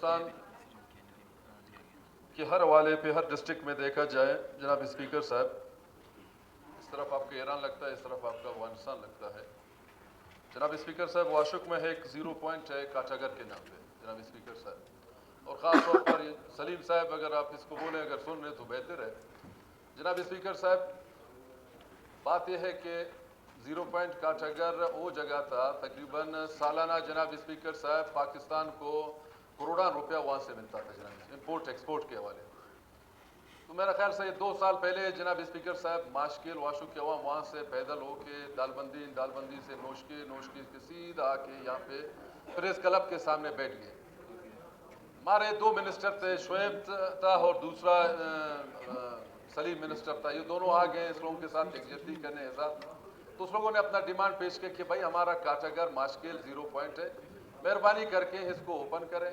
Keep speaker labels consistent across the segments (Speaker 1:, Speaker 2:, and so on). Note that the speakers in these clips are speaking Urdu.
Speaker 1: بلوچستان کے ہر حوالے پہ ہر ڈسٹرکٹ میں دیکھا جائے جناب اسپیکر صاحب، اس طرف آپ کا ایران لگتا ہے، اس طرف آپ کا افغانستان لگتا ہے. جناب اسپیکر صاحب واشک میں ہے ایک 0 پوائنٹ ہے کاچاگر کے نام پہ جناب اسپیکر صاحب، اور خاص طور پر سلیم صاحب اگر آپ اس کو بولیں، اگر سن رہے تو بہتر ہے. جناب اسپیکر صاحب بات یہ ہے کہ 0 پوائنٹ کاچاگر وہ جگہ تھا تقریباً سالانہ جناب اسپیکر صاحب پاکستان کو کروڑاں روپیہ وہاں سے ملتا تھا جناب امپورٹ ایکسپورٹ کے حوالے. تو میرا خیال سے یہ 2 سال پہلے جناب اسپیکر صاحب ماشکل واشو کے وہاں سے پیدل ہو کے دال بندی سے نوشکی کے سیدھا آ کے یہاں پہ پریس کلب کے سامنے بیٹھ گئے. ہمارے 2 منسٹر تھے، شعیب تھا اور دوسرا سلیم منسٹر تھا. یہ دونوں آ گئے اس لوگوں کے ساتھ یکجہتی کرنے حساب. تو اس لوگوں نے اپنا ڈیمانڈ پیش کیا کہ بھائی ہمارا کاچاگر ماشکل 0 پوائنٹ ہے، مہربانی کر کے اس کو اوپن کریں.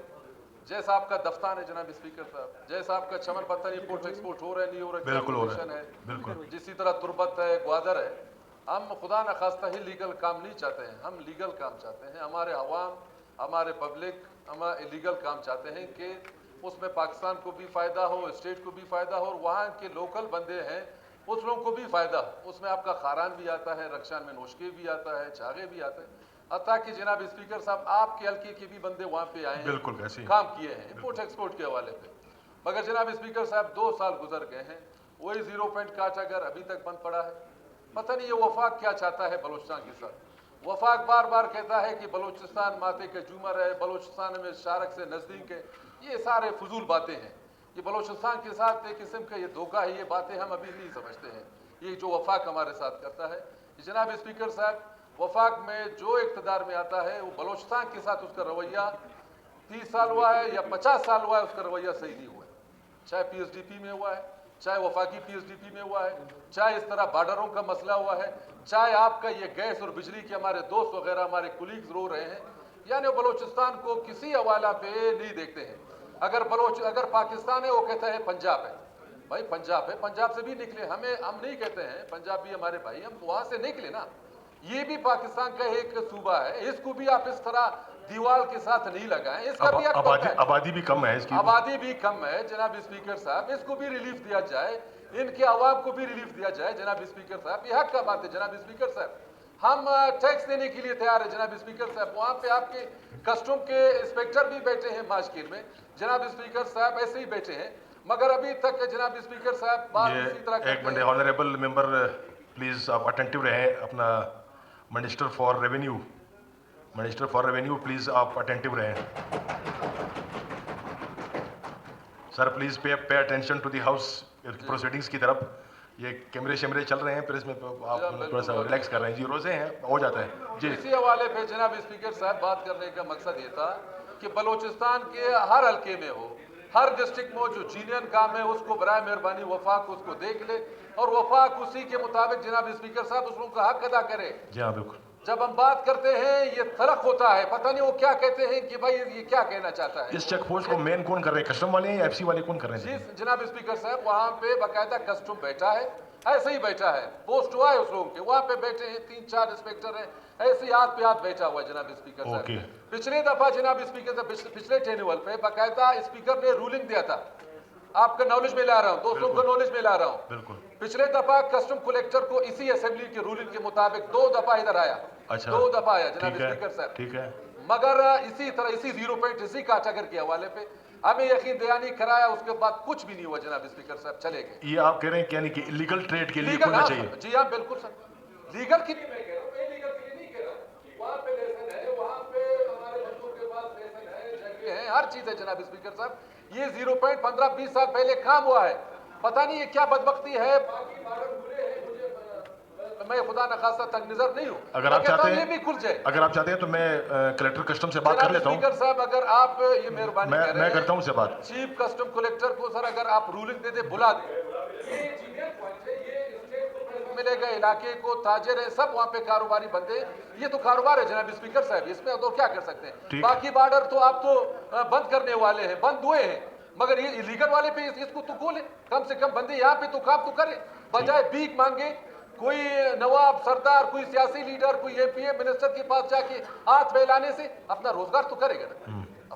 Speaker 1: جیسا آپ کا دفتر ہے جناب اسپیکر صاحب، جیسا آپ کا چمن پتھر امپورٹ ایکسپورٹ ہو رہا ہے نہیں ہو رہا، کیا پوزیشن ہے، جسی طرح تربت ہے، گوادر ہے. ہم خدا نخواستہ ہی لیگل کام نہیں چاہتے ہیں، ہم لیگل کام چاہتے ہیں. ہمارے عوام، ہمارے پبلک ہم لیگل کام چاہتے ہیں کہ اس میں پاکستان کو بھی فائدہ ہو، اسٹیٹ کو بھی فائدہ ہو، اور وہاں کے لوکل بندے ہیں اس لوگوں کو بھی فائدہ ہو. اس میں آپ کا خاران بھی آتا ہے، رکشان میں نوشکے بھی آتا ہے، چھاگے بھی آتے ہیں. حتیٰ کہ جناب اسپیکر صاحب آپ کے حلقے کے بھی بندے وہاں پہ آئے ہیں، کام کیے ہیں امپورٹ ایکسپورٹ کے حوالے پہ. مگر جناب اسپیکر صاحب 2 سال گزر گئے ہیں، وہی 0 پوائنٹ کاچاگر ابھی تک بند پڑا ہے. پتہ نہیں یہ وفاق کیا چاہتا ہے بلوچستان کے ساتھ. وفاق بار بار کہتا ہے کہ بلوچستان ماتے کا جومر ہے، بلوچستان میں شارک سے نزدیک ہے. یہ سارے فضول باتیں ہیں. یہ بلوچستان کے ساتھ ایک قسم کا یہ دھوکہ ہے. یہ باتیں ہم ابھی نہیں سمجھتے ہیں یہ جو وفاق ہمارے ساتھ کرتا ہے. جناب اسپیکر صاحب وفاق میں جو اقتدار میں آتا ہے وہ بلوچستان کے ساتھ اس کا رویہ 30 سال ہوا ہے یا 50 سال ہوا ہے، اس کا رویہ صحیح نہیں ہوا ہے. چاہے پی ایس ڈی پی میں ہوا ہے، چاہے وفاقی پی ایس ڈی پی میں ہوا ہے، چاہے اس طرح بارڈروں کا مسئلہ ہوا ہے، چاہے آپ کا یہ گیس اور بجلی کے ہمارے دوست وغیرہ ہمارے کولیگز رو رہے ہیں. یعنی بلوچستان کو کسی حوالہ پہ نہیں دیکھتے ہیں. اگر پاکستان ہے وہ کہتا ہے پنجاب ہے. بھائی پنجاب ہے، پنجاب سے بھی نکلے. ہم نہیں کہتے ہیں پنجاب بھی ہمارے بھائی، ہم وہاں سے نکلے نا. یہ بھی پاکستان کا ایک صوبہ ہے، اس کو بھی آپ اس طرح دیوال کے ساتھ نہیں لگائیں. اس کا بھی حق بنتا ہے.
Speaker 2: آبادی بھی کم ہے، اس کی
Speaker 1: آبادی بھی کم ہے جناب اسپیکر صاحب. اس کو بھی ریلیف دیا جائے، ان کے عوام کو بھی ریلیف دیا جائے جناب اسپیکر صاحب. یہ حق کا بات ہے جناب اسپیکر صاحب. ہم ٹیکس دینے کے لیے تیار ہیں جناب اسپیکر صاحب. وہاں پہ آپ کے کسٹم کے انسپیکٹر بھی بیٹھے ہیں ماشکل میں جناب اسپیکر صاحب، ایسے ہی بیٹھے ہیں. مگر ابھی تک جناب اسپیکر صاحب بات اسی طرح کرتے ہیں.
Speaker 2: ایک منٹ آنریبل ممبر پلیز آپ اٹینٹیو رہیں. اپنا منسٹر فار ریونیو پلیز آپ اٹینٹیو رہیں. Sir please pay attention to the house proceedings کی طرف. یہ کیمرے شیمرے چل رہے ہیں پھر اس میں آپ تھوڑا سا ریلیکس کر رہے ہیں. جی روزے ہیں، ہو جاتا ہے. جی
Speaker 1: اسی حوالے پہ جناب اسپیکر صاحب بات کرنے کا مقصد یہ تھا کہ بلوچستان کے ہر حلقے میں ہو، ہر ڈسٹرکٹ میں جو جینین کام ہے اس کو برائے مہربانی وفاق اس کو دیکھ لے، اور وفاق اسی کے مطابق جناب اسپیکر صاحب اس لوگوں کا حق ادا کرے.
Speaker 2: جی ہاں بالکل.
Speaker 1: جب ہم بات کرتے ہیں یہ فرق ہوتا ہے، پتہ نہیں وہ کیا کہتے ہیں کہ بھائی یہ کیا کہنا چاہتا ہے.
Speaker 2: اس چیک پوسٹ کو مین کون کر رہے ہیں، کسٹم والے ہیں یا ایف سی والے کون کر رہے ہیں؟
Speaker 1: جی جناب اسپیکر صاحب وہاں پہ باقاعدہ کسٹم بیٹھا ہے، ایسے ہی بیٹھا ہے. پوسٹ ہوا ہے اس لوگوں کے، وہاں پہ بیٹھے ہیں 3-4 انسپیکٹر ہیں، ایسے ہی ہاتھ پہ ہاتھ بیٹھا ہوا ہے جناب اسپیکر صاحب. پچھلے دفعہ جناب اسپیکر صاحب پچھلے ٹینول پہ باقاعدہ اسپیکر نے رولنگ دیا تھا. آپ کا نالج میں لا رہا ہوں، دوستوں کو نالج میں لا رہا ہوں. پچھلے دفعہ کسٹم کلیکٹر کو اسی اسمبلی کے رولنگ کے مطابق 2 دفعہ ادھر آیا. 2 دفعہ آیا جناب اسپیکر صاحب.
Speaker 2: ٹھیک ہے.
Speaker 1: مگر اسی طرح اسی 0 پوائنٹ اسی کاچاگر کے حوالے پہ ہمیں یقین دہانی کرایا، اس کے بعد کچھ بھی نہیں ہوا جناب اسپیکر صاحب. چلے گئے.
Speaker 2: یہ آپ کہہ رہے ہیں کہ یعنی کہ لیگل ٹریڈ کے لیے کھلنا چاہیے.
Speaker 1: جی ہاں بالکل سر. لیگل کے لیے میں کہہ رہا ہوں، لیگل کے لیے نہیں کہہ رہا ہوں. وہاں پہ لیسن ہے، وہاں پہ ہمارے بندوں کے پاس لیسن ہے، جگہ ہے، ہر چیز ہے جناب اسپیکر صاحب. یہ 0 پوائنٹ 15-20 سال پہلے کام ہوا ہے. پتہ نہیں یہ کیا بدبختی ہے. باقی بارڈر کھلے ہیں، میں خدا نخواستہ تنگ نظر نہیں ہوں.
Speaker 2: اگر آپ چاہتے ہیں
Speaker 1: یہ بھی کھل جائے.
Speaker 2: اگر آپ چاہتے ہیں تو میں کلیکٹر کسٹم سے بات کر لیتا ہوں.
Speaker 1: اسپیکر صاحب اگر آپ یہ مہربانی کریں،
Speaker 2: میں کرتا ہوں اس سے بات.
Speaker 1: چیف کسٹم کلیکٹر کو سر اگر آپ رولنگ دے دیں، بلا دیں. ملے گا علاقے کو، تاجر ہیں سب وہاں پہ کاروباری بندے. یہ تو کاروبار ہے جناب اسپیکر صاحب، اس میں تو کیا کر سکتے ہیں. باقی بارڈر تو آپ تو بند کرنے والے ہیں، بند ہوئے ہیں. مگر یہ لیگل والے پہ اس کو تو کھولیں. کم سے کم بندے یہاں پہ تو کام تو کریں، بجائے بھیک مانگے. کوئی نواب سردار، کوئی سیاسی لیڈر، کوئی ایم پی اے منسٹر کے پاس جا کے ہاتھ پھیلانے سے اپنا روزگار تو کرے گا نا.